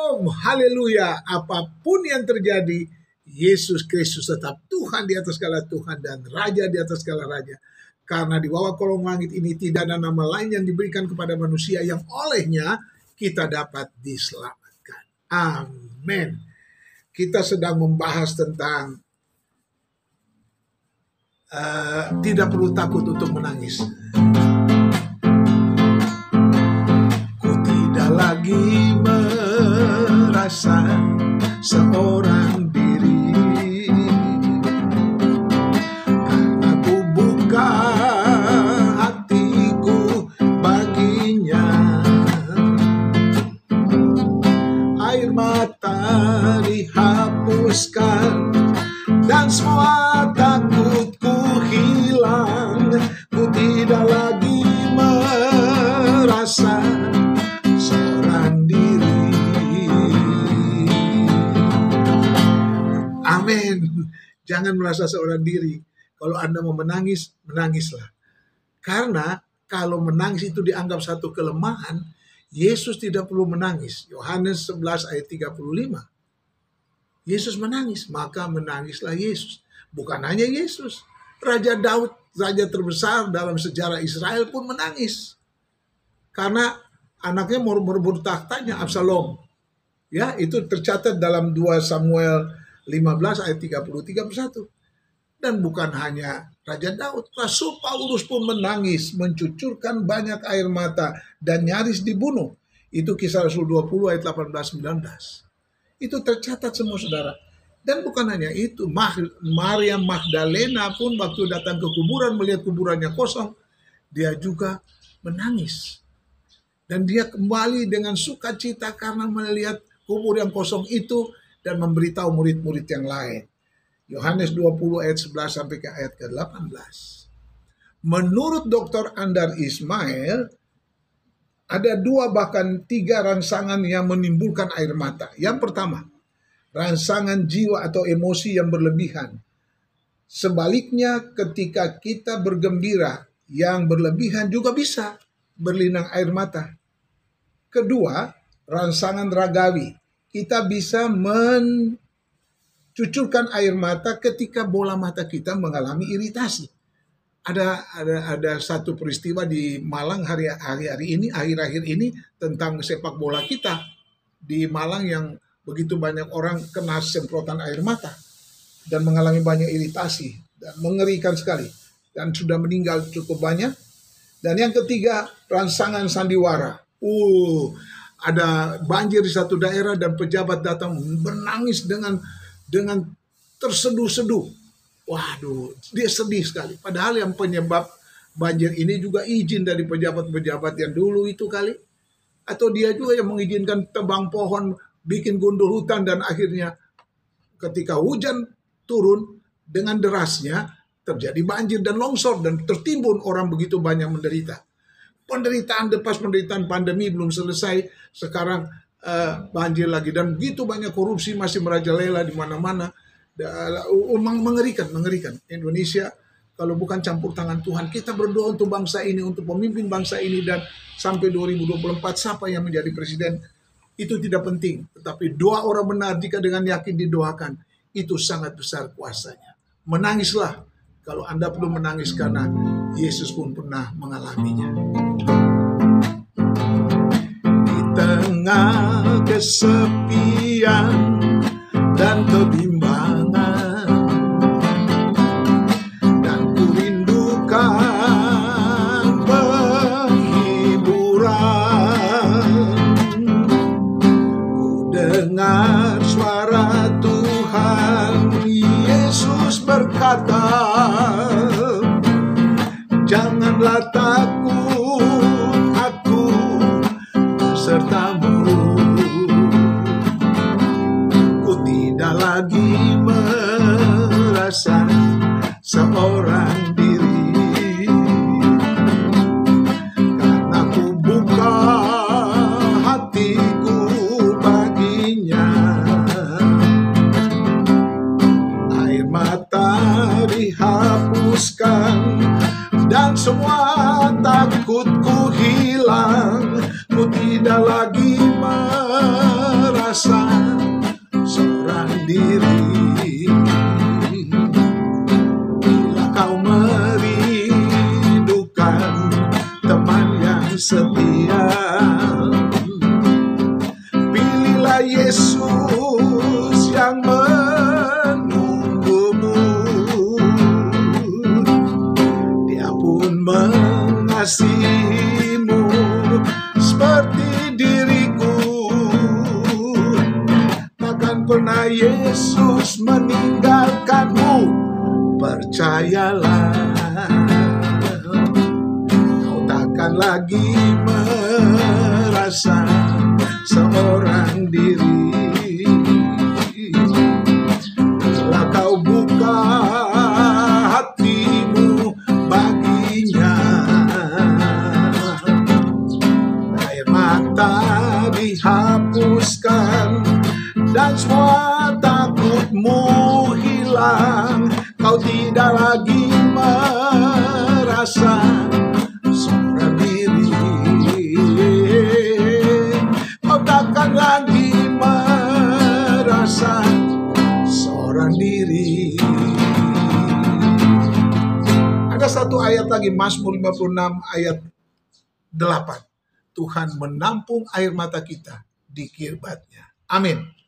Shalom, haleluya. Apapun yang terjadi, Yesus Kristus tetap Tuhan di atas segala Tuhan dan Raja di atas segala Raja. Karena di bawah kolong langit ini tidak ada nama lain yang diberikan kepada manusia yang olehnya kita dapat diselamatkan. Amin. Kita sedang membahas tentang tidak perlu takut untuk menangis. Ku tidak lagi merasa seorang diri, karena ku buka hatiku baginya. Air mata dihapuskan dan semua takutku hilang. Ku tidak lagi merasa seorang diri. Amin. Jangan merasa seorang diri. Kalau Anda mau menangis, menangislah. Karena kalau menangis itu dianggap satu kelemahan, Yesus tidak perlu menangis. Yohanes 11 ayat 35. Yesus menangis, maka menangislah Yesus. Bukan hanya Yesus, Raja Daud, raja terbesar dalam sejarah Israel pun menangis. Karena anaknya mau merebut tahtanya, Absalom. Ya, itu tercatat dalam 2 Samuel 15 ayat 30-31. Dan bukan hanya Raja Daud, Rasul Paulus pun menangis, mencucurkan banyak air mata dan nyaris dibunuh. Itu Kisah Rasul 20 ayat 18-19. Itu tercatat semua saudara. Dan bukan hanya itu, Maria Magdalena pun waktu datang ke kuburan melihat kuburannya kosong, dia juga menangis. Dan dia kembali dengan sukacita karena melihat kubur yang kosong itu dan memberitahu murid-murid yang lain. Yohanes 20 ayat 11 sampai ke ayat ke-18. Menurut Dr. Andar Ismail, ada 2 bahkan 3 rangsangan yang menimbulkan air mata. Yang pertama, rangsangan jiwa atau emosi yang berlebihan. Sebaliknya, ketika kita bergembira, yang berlebihan juga bisa berlinang air mata. Kedua, rangsangan ragawi. Kita bisa mencucurkan air mata ketika bola mata kita mengalami iritasi. Ada satu peristiwa di Malang akhir-akhir ini tentang sepak bola kita di Malang yang begitu banyak orang kena semprotan air mata dan mengalami banyak iritasi dan mengerikan sekali dan sudah meninggal cukup banyak. Dan yang ketiga, rangsangan sandiwara. Ada banjir di satu daerah dan pejabat datang menangis dengan terseduh-seduh. Waduh, dia sedih sekali. Padahal yang penyebab banjir ini juga izin dari pejabat-pejabat yang dulu itu kali. Atau dia juga yang mengizinkan tebang pohon, bikin gundul hutan, dan akhirnya ketika hujan turun dengan derasnya, terjadi banjir dan longsor, dan tertimbun orang begitu banyak menderita. Penderitaan pandemi belum selesai, sekarang banjir lagi. Dan begitu banyak korupsi masih merajalela di mana-mana. Mengerikan. Indonesia kalau bukan campur tangan Tuhan, kita berdoa untuk bangsa ini, untuk pemimpin bangsa ini, dan sampai 2024 siapa yang menjadi presiden itu tidak penting, tetapi doa orang benar jika dengan yakin didoakan itu sangat besar kuasanya. Menangislah kalau Anda perlu menangis karena Yesus pun pernah mengalaminya. Di tengah kesepian dan kebimbangan, dan ku rindukan penghiburan. Ku dengar suara Tuhan Yesus berkata, janganlah takut, aku besertamu. Tidak lagi merasa seorang diri, karena ku buka hatiku baginya. Air mata dihapuskan dan semua tak merasa seorang diri. Bila kau merindukan teman yang setia, pilihlah Yesus yang menunggumu. Dia pun mengasihimu seperti diriku. Takkan pernah Yesus meninggalkanmu, percayalah. Kau takkan lagi merasa seorang diri. Bila kau buka hatimu baginya, air mata dihapuskan dan semua takutmu hilang. Kau tidak lagi merasa seorang diri. Kau takkan lagi merasa seorang diri. Ada satu ayat lagi, Mazmur 56 ayat 8. Tuhan menampung air mata kita di kirbatnya. Amin.